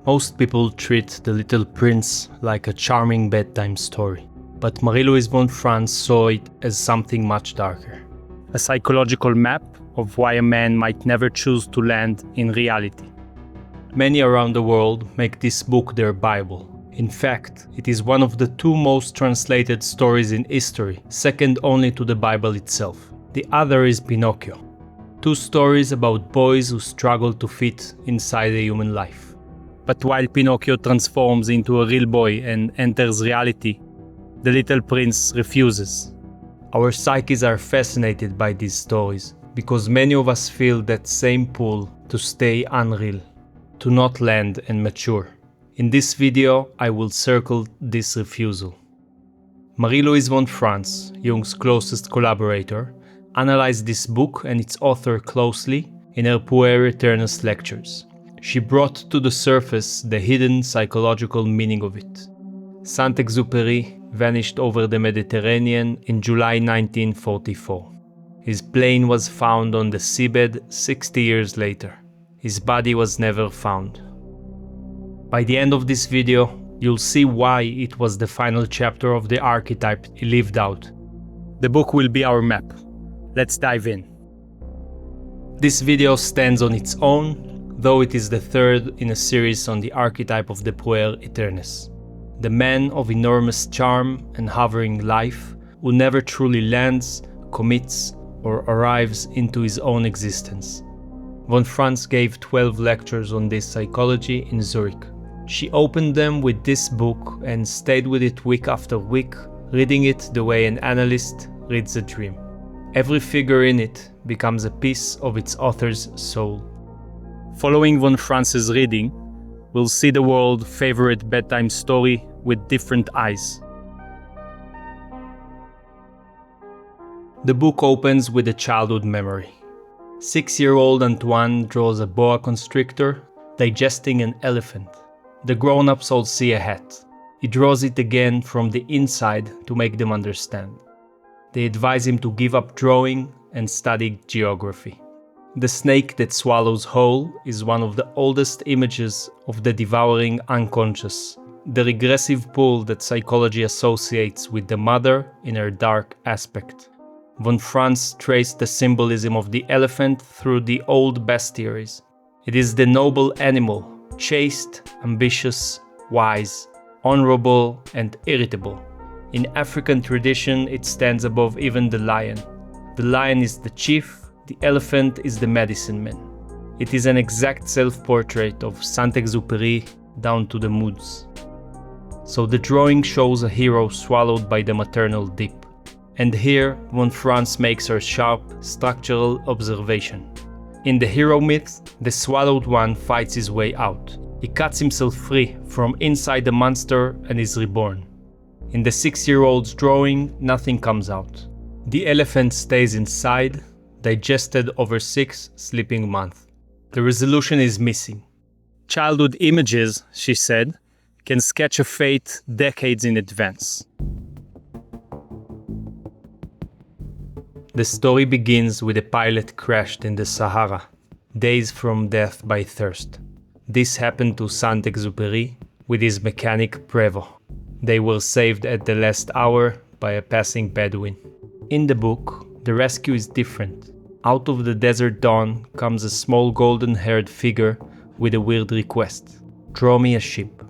Most people treat The Little Prince like a charming bedtime story, but Marie-Louise von Franz saw it as something much darker. A psychological map of why a man might never choose to land in reality. Many around the world make this book their Bible. In fact, it is one of the two most translated stories in history, second only to the Bible itself. The other is Pinocchio. Two stories about boys who struggle to fit inside a human life. But while Pinocchio transforms into a real boy and enters reality, the Little Prince refuses. Our psyches are fascinated by these stories because many of us feel that same pull to stay unreal, to not land and mature. In this video, I will circle this refusal. Marie-Louise von Franz, Jung's closest collaborator, analyzed this book and its author closely in her puer aeternus lectures. She brought to the surface the hidden psychological meaning of it. Saint-Exupéry vanished over the Mediterranean in July 1944. His plane was found on the seabed 60 years later. His body was never found. By the end of this video, you'll see why it was the final chapter of the archetype he lived out. The book will be our map. Let's dive in. This video stands on its own, though it is the third in a series on the archetype of the puer aeternus. The man of enormous charm and hovering life who never truly lands, commits, or arrives into his own existence. Von Franz gave 12 lectures on this psychology in Zurich. She opened them with this book and stayed with it week after week, reading it the way an analyst reads a dream. Every figure in it becomes a piece of its author's soul. Following von Franz's reading, we'll see the world's favorite bedtime story with different eyes. The book opens with a childhood memory. 6-year-old Antoine draws a boa constrictor digesting an elephant. The grown-ups all see a hat. He draws it again from the inside to make them understand. They advise him to give up drawing and study geography. The snake that swallows whole is one of the oldest images of the devouring unconscious, the regressive pull that psychology associates with the mother in her dark aspect. Von Franz traced the symbolism of the elephant through the old bestiaries. It is the noble animal, chaste, ambitious, wise, honorable, and irritable. In African tradition, it stands above even the lion. The lion is the chief. The elephant is the medicine man. It is an exact self-portrait of Saint-Exupéry down to the moods. So the drawing shows a hero swallowed by the maternal dip. And here, von Franz makes her sharp, structural observation. In the hero myth, the swallowed one fights his way out. He cuts himself free from inside the monster and is reborn. In the 6-year-old's drawing, nothing comes out. The elephant stays inside, digested over 6 sleeping months. The resolution is missing. Childhood images, she said, can sketch a fate decades in advance. The story begins with a pilot crashed in the Sahara, days from death by thirst. This happened to Saint-Exupéry with his mechanic Prévost. They were saved at the last hour by a passing Bedouin. In the book, the rescue is different. Out of the desert dawn comes a small golden-haired figure with a weird request. Draw me a ship.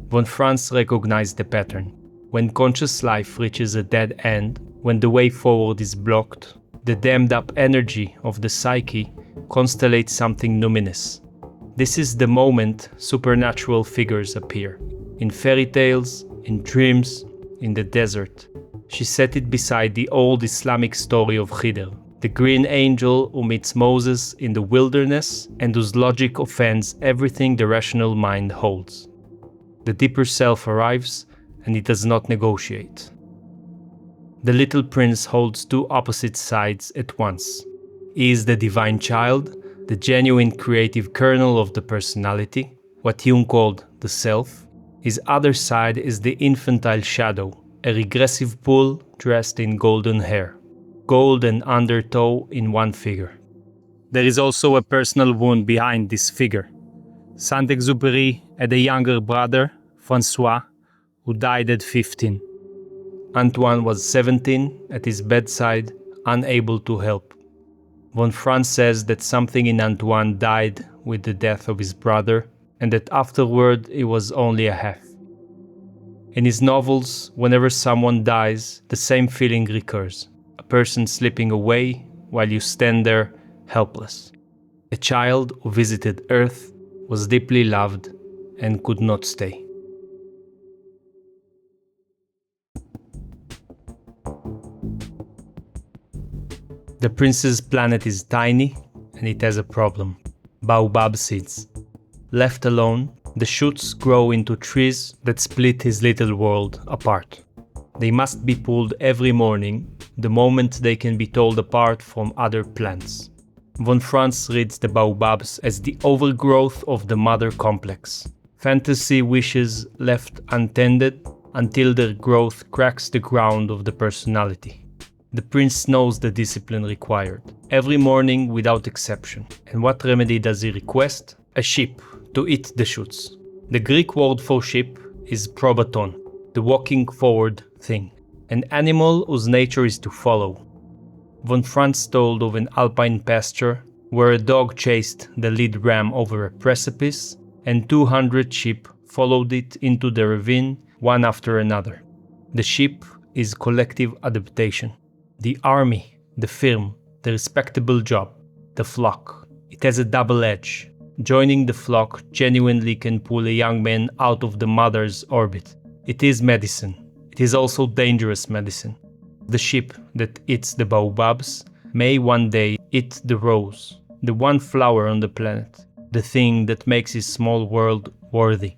Von Franz recognized the pattern. When conscious life reaches a dead end, when the way forward is blocked, the dammed-up energy of the psyche constellates something numinous. This is the moment supernatural figures appear. In fairy tales, in dreams, in the desert. She set it beside the old Islamic story of Khidr, the green angel who meets Moses in the wilderness and whose logic offends everything the rational mind holds. The deeper self arrives and it does not negotiate. The little prince holds two opposite sides at once. He is the divine child, the genuine creative kernel of the personality, what Jung called the self. His other side is the infantile shadow, a regressive pull dressed in golden hair. Gold and undertow in one figure. There is also a personal wound behind this figure. Saint-Exupéry had a younger brother, Francois, who died at 15. Antoine was 17, at his bedside, unable to help. Von Franz says that something in Antoine died with the death of his brother, and that afterward it was only a half. In his novels, whenever someone dies, the same feeling recurs. A person slipping away while you stand there, helpless. A child who visited Earth, was deeply loved, and could not stay. The prince's planet is tiny, and it has a problem. Baobab seeds. Left alone, the shoots grow into trees that split his little world apart. They must be pulled every morning, the moment they can be told apart from other plants. Von Franz reads the baobabs as the overgrowth of the mother complex. Fantasy wishes left untended until their growth cracks the ground of the personality. The prince knows the discipline required, every morning without exception. And what remedy does he request? A sheep, to eat the shoots. The Greek word for sheep is probaton, the walking forward thing, an animal whose nature is to follow. Von Franz told of an alpine pasture where a dog chased the lead ram over a precipice and 200 sheep followed it into the ravine one after another. The sheep is collective adaptation. The army, the firm, the respectable job, the flock. It has a double edge. Joining the flock genuinely can pull a young man out of the mother's orbit. It is medicine. It is also dangerous medicine. The sheep that eats the baobabs may one day eat the rose, the one flower on the planet, the thing that makes his small world worthy.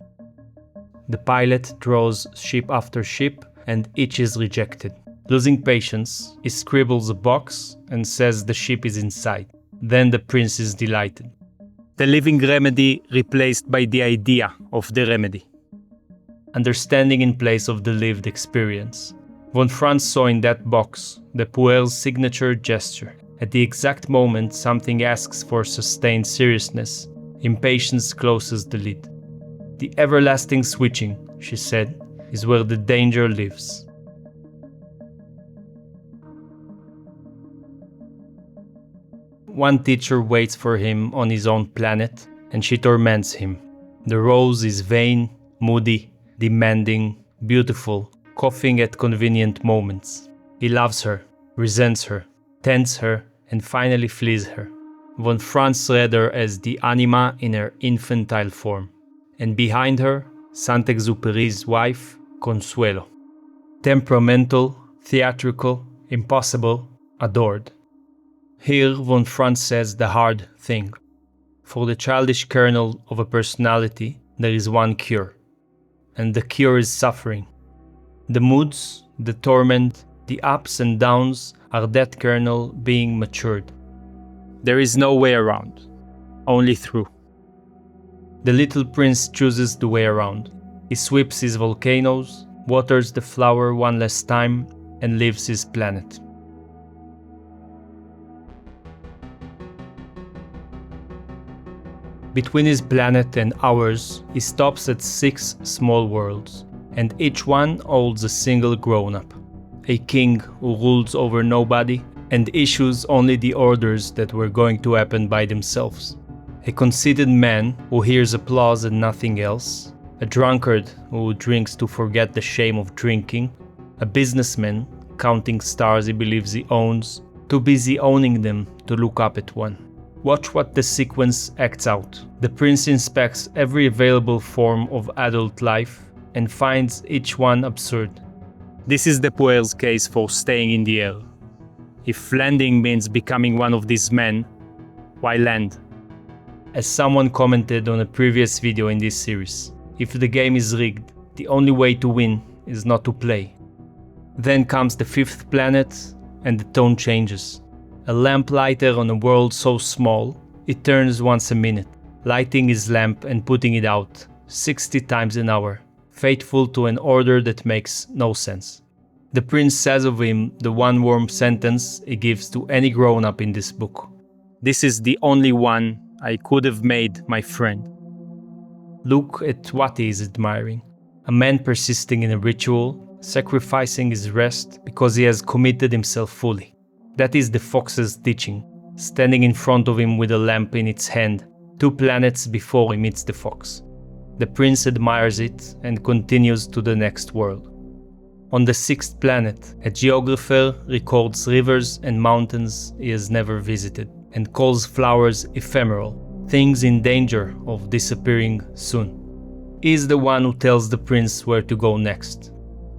The pilot draws ship after ship and each is rejected. Losing patience, he scribbles a box and says the ship is inside. Then the prince is delighted. The living remedy replaced by the idea of the remedy. Understanding in place of the lived experience. Von Franz saw in that box the puer's signature gesture. At the exact moment something asks for sustained seriousness, impatience closes the lid. The everlasting switching, she said, is where the danger lives. One teacher waits for him on his own planet, and she torments him. The rose is vain, moody, demanding, beautiful, coughing at convenient moments. He loves her, resents her, tends her, and finally flees her. Von Franz read her as the anima in her infantile form, and behind her, Saint-Exupéry's wife, Consuelo. Temperamental, theatrical, impossible, adored. Here, Von Franz says the hard thing. For the childish kernel of a personality, there is one cure. And the cure is suffering. The moods, the torment, the ups and downs are that kernel being matured. There is no way around, only through. The little prince chooses the way around. He sweeps his volcanoes, waters the flower one last time, and leaves his planet. Between his planet and ours, he stops at 6 small worlds, and each one holds a single grown-up. A king who rules over nobody and issues only the orders that were going to happen by themselves. A conceited man who hears applause and nothing else. A drunkard who drinks to forget the shame of drinking. A businessman counting stars he believes he owns, too busy owning them to look up at one. Watch what the sequence acts out. The prince inspects every available form of adult life and finds each one absurd. This is the puer's case for staying in the air. If landing means becoming one of these men, why land? As someone commented on a previous video in this series, if the game is rigged, the only way to win is not to play. Then comes the 5th planet and the tone changes. A lamplighter on a world so small, it turns once a minute, lighting his lamp and putting it out 60 times an hour, faithful to an order that makes no sense. The prince says of him the one warm sentence he gives to any grown-up in this book. This is the only one I could have made my friend. Look at what he is admiring. A man persisting in a ritual, sacrificing his rest because he has committed himself fully. That is the fox's teaching, standing in front of him with a lamp in its hand, 2 planets before he meets the fox. The prince admires it and continues to the next world. On the 6th planet, a geographer records rivers and mountains he has never visited and calls flowers ephemeral, things in danger of disappearing soon. He is the one who tells the prince where to go next.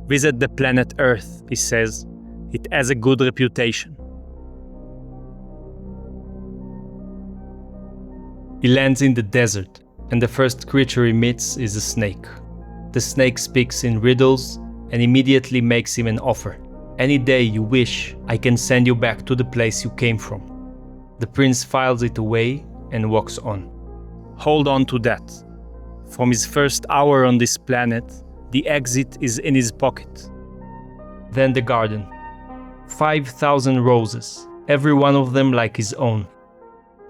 Visit the planet Earth, he says. It has a good reputation. He lands in the desert, and the first creature he meets is a snake. The snake speaks in riddles and immediately makes him an offer. Any day you wish, I can send you back to the place you came from. The prince files it away and walks on. Hold on to that. From his first hour on this planet, the exit is in his pocket. Then the garden. 5,000 roses, every one of them like his own.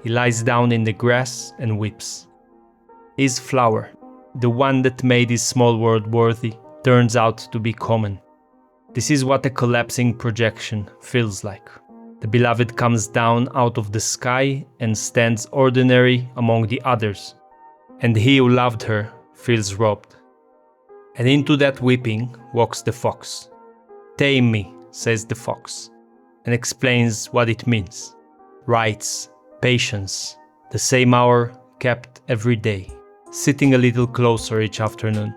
He lies down in the grass and weeps. His flower, the one that made his small world worthy, turns out to be common. This is what a collapsing projection feels like. The beloved comes down out of the sky and stands ordinary among the others, and he who loved her feels robbed. And into that weeping walks the fox. "Tame me," says the fox, and explains what it means. Rights, patience, the same hour kept every day, sitting a little closer each afternoon.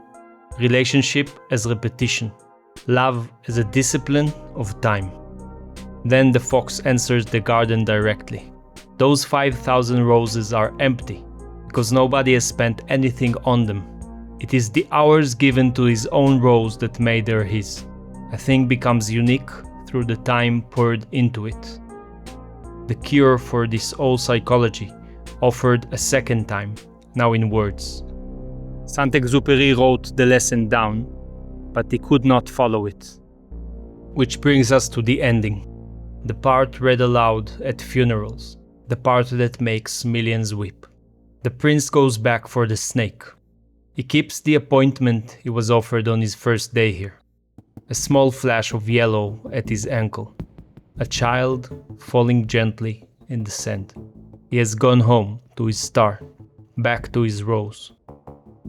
Relationship as repetition, love as a discipline of time. Then the fox answers the garden directly. Those 5,000 roses are empty, because nobody has spent anything on them. It is the hours given to his own rose that made her his. A thing becomes unique through the time poured into it. The cure for this old psychology, offered a second time, now in words. Saint-Exupéry wrote the lesson down, but he could not follow it. Which brings us to the ending. The part read aloud at funerals, the part that makes millions weep. The prince goes back for the snake. He keeps the appointment he was offered on his first day here. A small flash of yellow at his ankle. A child falling gently in the sand. He has gone home to his star, back to his rose.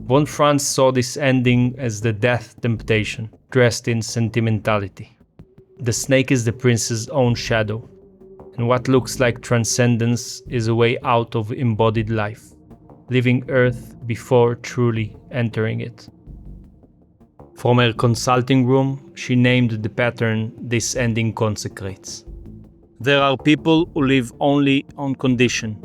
Von Franz saw this ending as the death temptation, dressed in sentimentality. The snake is the prince's own shadow, and what looks like transcendence is a way out of embodied life, leaving Earth before truly entering it. From her consulting room, she named the pattern this ending consecrates. There are people who live only on condition,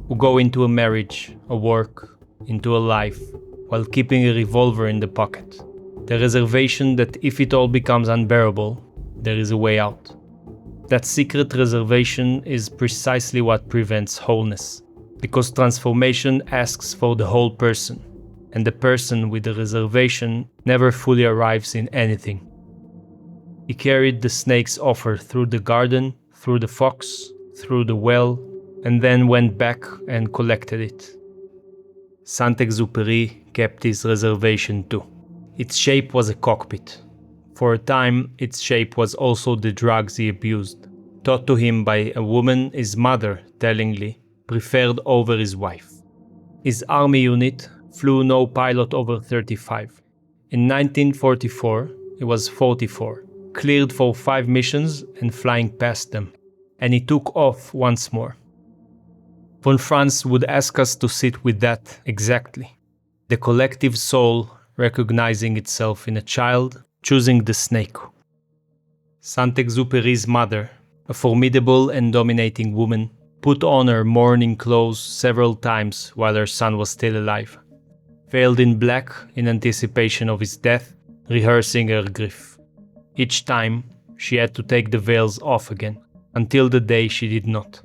who go into a marriage, a work, into a life, while keeping a revolver in the pocket. The reservation that if it all becomes unbearable, there is a way out. That secret reservation is precisely what prevents wholeness, because transformation asks for the whole person, and the person with the reservation never fully arrives in anything. He carried the snake's offer through the garden, through the fox, through the well, and then went back and collected it. Saint-Exupéry kept his reservation too. Its shape was a cockpit. For a time, its shape was also the drugs he abused, taught to him by a woman his mother, tellingly, preferred over his wife. His army unit flew no pilot over 35. In 1944, he was 44, cleared for 5 missions and flying past them, and he took off once more. Von Franz would ask us to sit with that exactly. The collective soul recognizing itself in a child, choosing the snake. Saint-Exupéry's mother, a formidable and dominating woman, put on her mourning clothes several times while her son was still alive. Veiled in black in anticipation of his death, rehearsing her grief. Each time, she had to take the veils off again, until the day she did not.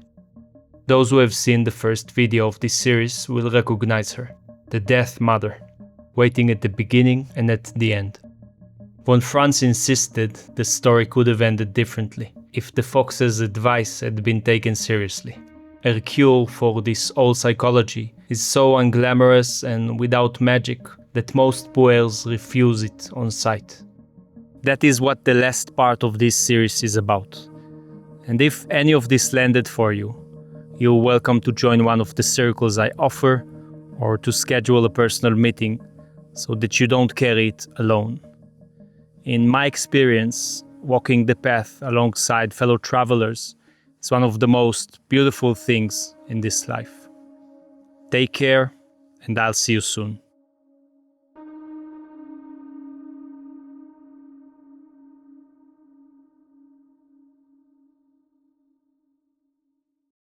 Those who have seen the first video of this series will recognize her, the Death Mother, waiting at the beginning and at the end. Von Franz insisted the story could have ended differently, if the fox's advice had been taken seriously. a cure for this old psychology, is so unglamorous and without magic that most puers refuse it on sight. That is what the last part of this series is about. And if any of this landed for you, you're welcome to join one of the circles I offer or to schedule a personal meeting so that you don't carry it alone. In my experience, walking the path alongside fellow travelers is one of the most beautiful things in this life. Take care, and I'll see you soon.